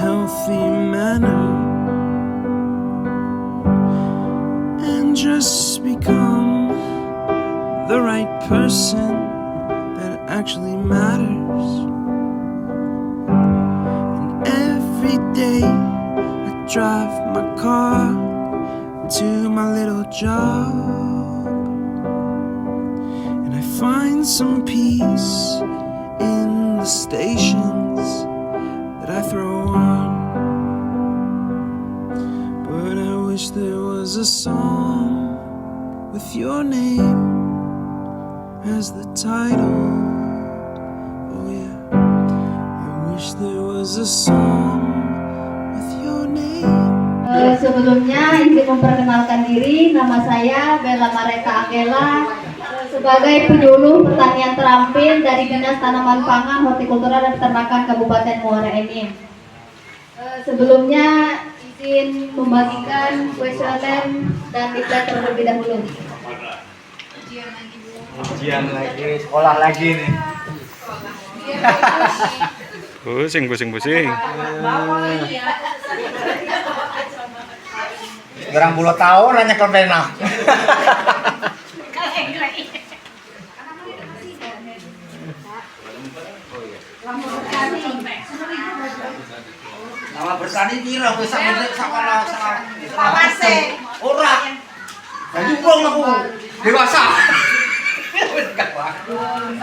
healthy manner and just become the right person that actually matters. And every day I drive my car to my little job, and I find some peace in the stations that I throw on. But I wish there was a song with your name as the title. Oh yeah, I wish there was a song with your name. Sebelumnya izin memperkenalkan diri, nama saya Bella Mareta Angela sebagai penyuluh pertanian terampil dari Dinas Tanaman Pangan, Hortikultura dan Peternakan Kabupaten Muara Enim. Sebelumnya izin membagikan kuesioner dan diklat terlebih dahulu. Ujian lagi, sekolah lagi nih. Pusing. Berang puluh tahun hanya ke pena. Nama bertani kira bisa sekolah awase. Ora. Jadi belum aku dewasa. 60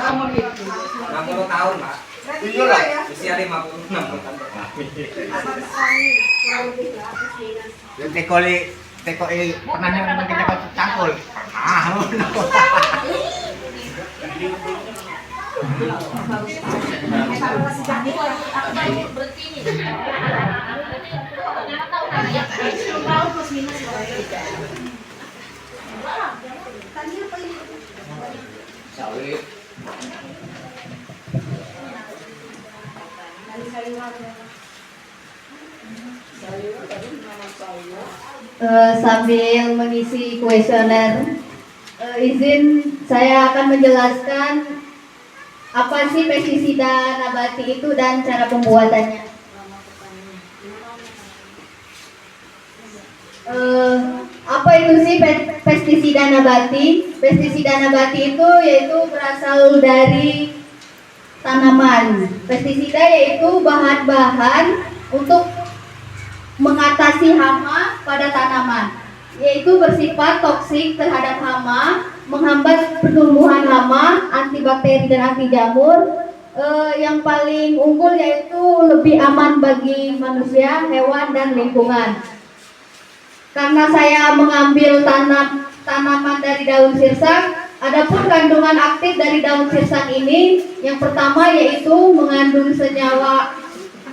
tahun, Pak. Iya lah, usia 56 tahun. Tekoli pernah nyoba kita cangkul. Sambil mengisi kuesioner, izin saya akan menjelaskan apa sih pestisida nabati itu dan cara pembuatannya. Apa itu sih pestisida nabati? Pestisida nabati itu yaitu berasal dari tanaman. Pestisida yaitu bahan-bahan untuk mengatasi hama pada tanaman, yaitu bersifat toksik terhadap hama, menghambat pertumbuhan hama, antibakteri dan anti jamur. Yang paling unggul yaitu lebih aman bagi manusia, hewan dan lingkungan. Karena saya mengambil tanaman dari daun sirsak, adapun kandungan aktif dari daun sirsak ini, yang pertama yaitu mengandung senyawa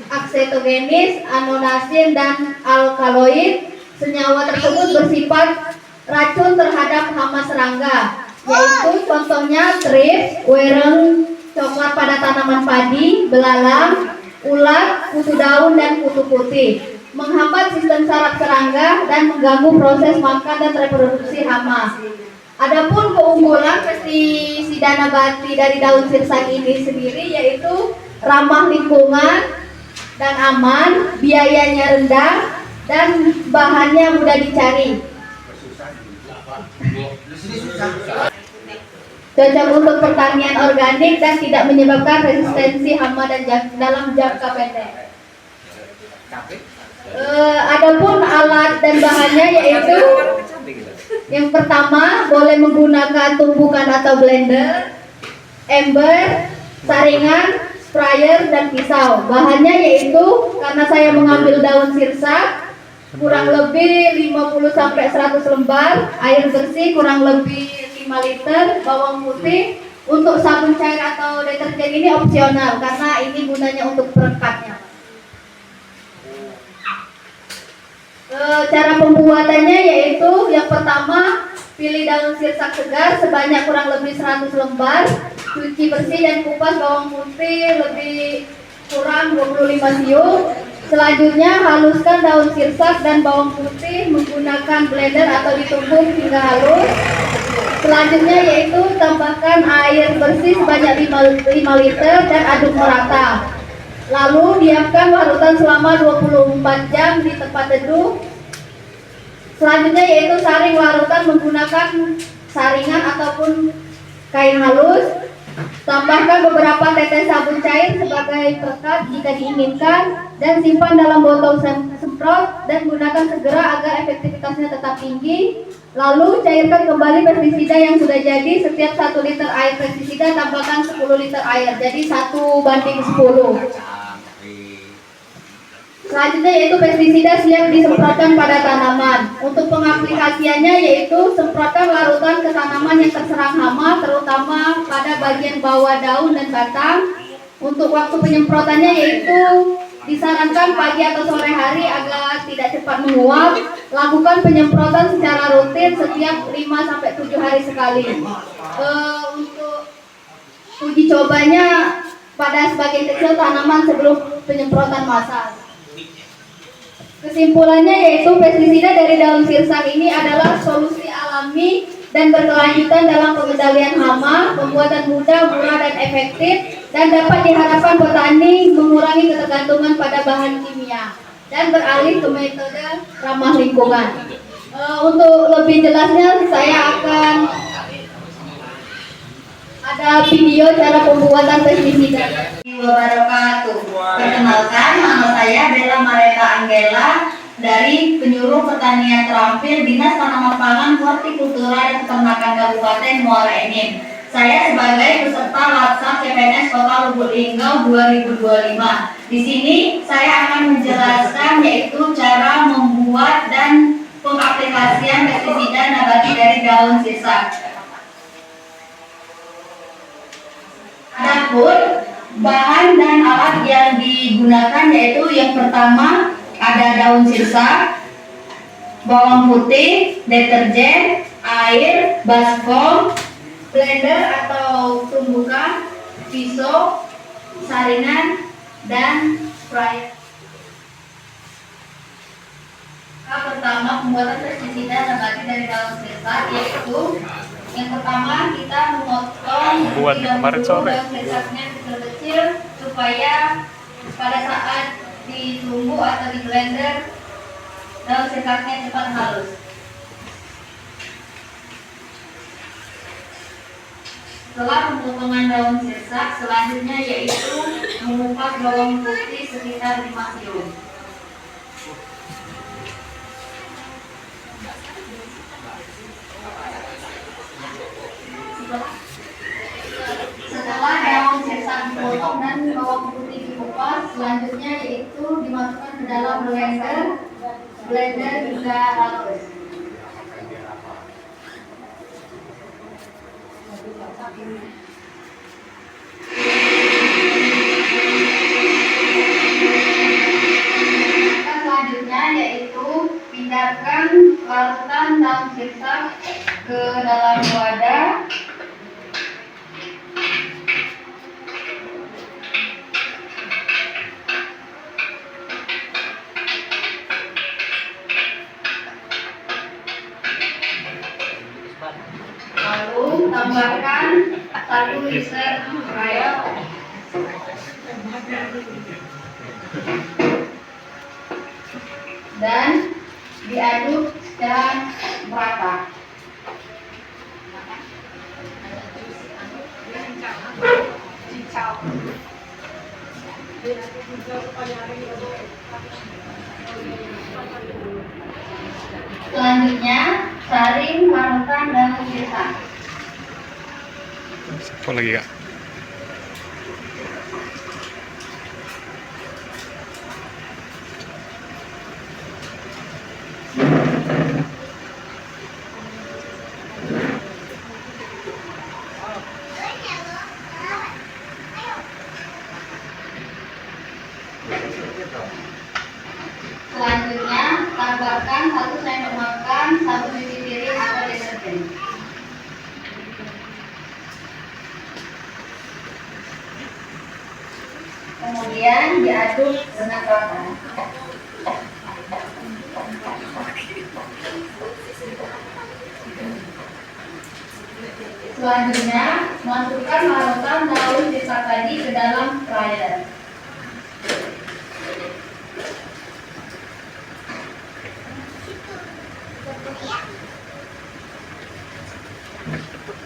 aksetogenis, anonasin dan alkaloid. Senyawa tersebut bersifat racun terhadap hama serangga, yaitu contohnya trips, wereng, coklat pada tanaman padi, belalang, ulat, kutu daun dan kutu putih, menghambat sistem saraf serangga dan mengganggu proses makan dan reproduksi hama. Adapun keunggulan pestisida nabati dari daun sirsak ini sendiri yaitu ramah lingkungan dan aman, biayanya rendah, dan bahannya mudah dicari. Cocok untuk pertanian organik dan tidak menyebabkan resistensi hama dan dalam jangka pendek. Adapun alat dan bahannya yaitu yang pertama boleh menggunakan tumpukan atau blender, ember, saringan, sprayer dan pisau. Bahannya yaitu, karena saya mengambil daun sirsak, kurang lebih 50-100 lembar, air bersih kurang lebih 5 liter, bawang putih. Untuk sabun cair atau deterjen ini opsional karena ini gunanya untuk perekatnya. Cara pembuatannya yaitu yang pertama, pilih daun sirsak segar sebanyak kurang lebih 100 lembar, cuci bersih dan kupas bawang putih lebih kurang 25 siung. Selanjutnya haluskan daun sirsak dan bawang putih menggunakan blender atau ditumbuk hingga halus. Selanjutnya yaitu tambahkan air bersih sebanyak 5 liter dan aduk merata. Lalu diamkan larutan selama 24 jam di tempat teduh. Selanjutnya yaitu saring larutan menggunakan saringan ataupun kain halus. Tambahkan beberapa tetes sabun cair sebagai pekat jika diinginkan dan simpan dalam botol semprot dan gunakan segera agar efektivitasnya tetap tinggi. Lalu cairkan kembali pestisida yang sudah jadi. Setiap 1 liter air pestisida tambahkan 10 liter air, jadi 1:10. Selanjutnya yaitu pestisida siap disemprotkan pada tanaman. Untuk pengaplikasiannya yaitu semprotkan larutan ke tanaman yang terserang hama, terutama pada bagian bawah daun dan batang. Untuk waktu penyemprotannya yaitu disarankan pagi atau sore hari agar tidak cepat menguap. Lakukan penyemprotan secara rutin setiap 5-7 hari sekali. Untuk uji cobanya pada sebagian kecil tanaman sebelum penyemprotan massal. Kesimpulannya yaitu pestisida dari daun sirsak ini adalah solusi alami dan berkelanjutan dalam pengendalian hama, pembuatan mudah, murah dan efektif, dan dapat diharapkan petani mengurangi ketergantungan pada bahan kimia dan beralih ke metode ramah lingkungan. Untuk lebih jelasnya saya akan ada video cara pembuatan pestisida. Wabarakatuh. Perkenalkan, nama saya Bella Mareta Anggela dari Penyuluh Pertanian Terampil Dinas Tanaman Pangan, Hortikultura dan Peternakan Kabupaten Muara Enim. Saya sebagai peserta Latsam CPNS Kota Lubuk Linggau 2025. Di sini saya akan menjelaskan yaitu cara membuat dan pengaplikasian pestisida nabati dari daun sirsak. Adapun bahan dan alat yang digunakan yaitu yang pertama ada daun sirsak, bawang putih, deterjen, air, baskom, blender atau tumbukan, pisau, saringan, dan sprayer. Pertama, pembuatan pestisida nabati dari daun sirsak yaitu yang pertama kita memotong daun sirsaknya kecil-kecil supaya pada saat ditumbuk atau di blender daun sirsaknya cepat halus. Setelah pemotongan daun sirsak, selanjutnya yaitu mengupas bawang putih sekitar 5 kilo. Setelah daun sirsak dipotong dan bawang putih dikupas, selanjutnya yaitu dimasukkan ke dalam blender hingga halus. Selanjutnya yaitu pindahkan larutan daun sirsak ke dalam wadah. Lalu tambahkan 1 liter air dan diaduk secara merata. Selanjutnya saring larutan daun sirsak. Apa lagi kak? Selanjutnya tambahkan 1 sendok makan sabun cuci piring atau deterjen. Kemudian diaduk dengan rata. Selanjutnya masukkan larutan daun sirsak tadi ke dalam sprayer. Kemudian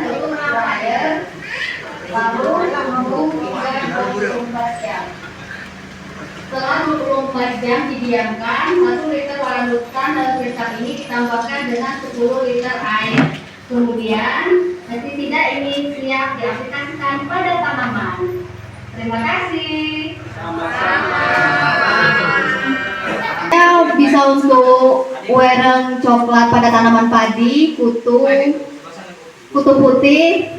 belum air, lalu menunggu hingga 24 jam. Setelah 24 jam didiamkan, 1 liter larutan dalam kecap ini ditambahkan dengan 10 liter air. Kemudian pestisida ini siap diaplikasikan pada tanaman. Terima kasih. Bisa untuk wereng coklat pada tanaman padi, kutu putih.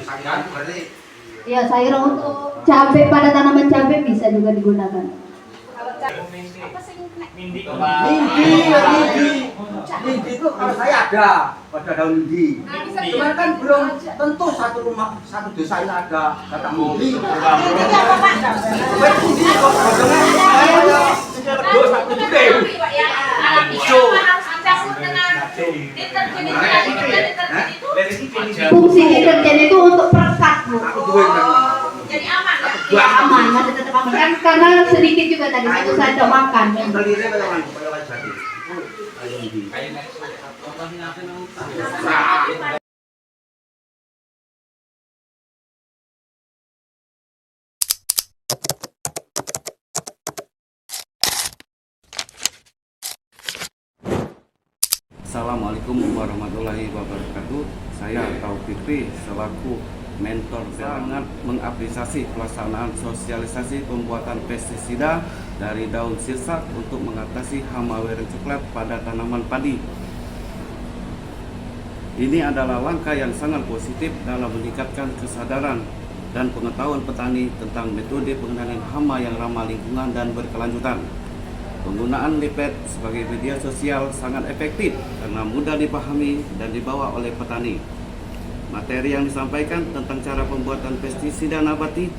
Ya, sayur untuk cabai pada tanaman cabai bisa juga digunakan. Mindi itu kalau saya ada pada daun mindi. Cuman kan belum tentu satu rumah, satu desa ini ada kata mindi. Fungsi deterjen itu untuk perekat, Bu. Jadi aman ya? Ya, aman, masih tetap aman kan karena sedikit juga tadi itu saya coba makan. Assalamualaikum warahmatullahi wabarakatuh. Saya Taufik Fikri selaku mentor sangat mengapresiasi pelaksanaan sosialisasi pembuatan pestisida dari daun sirsak untuk mengatasi hama wereng coklat pada tanaman padi. Ini adalah langkah yang sangat positif dalam meningkatkan kesadaran dan pengetahuan petani tentang metode pengendalian hama yang ramah lingkungan dan berkelanjutan. Penggunaan lipet sebagai media sosial sangat efektif karena mudah dipahami dan dibawa oleh petani. Materi yang disampaikan tentang cara pembuatan pestisida nabati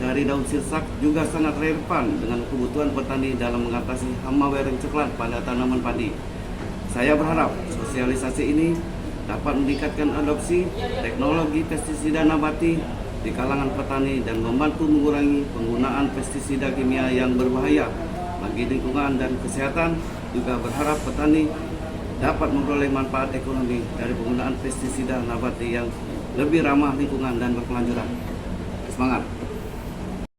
dari daun sirsak juga sangat relevan dengan kebutuhan petani dalam mengatasi hama wereng coklat pada tanaman padi. Saya berharap sosialisasi ini dapat meningkatkan adopsi teknologi pestisida nabati di kalangan petani dan membantu mengurangi penggunaan pestisida kimia yang berbahaya bagi lingkungan dan kesehatan. Juga berharap petani dapat memperoleh manfaat ekonomi dari penggunaan pestisida nabati yang lebih ramah lingkungan dan berkelanjutan. Semangat!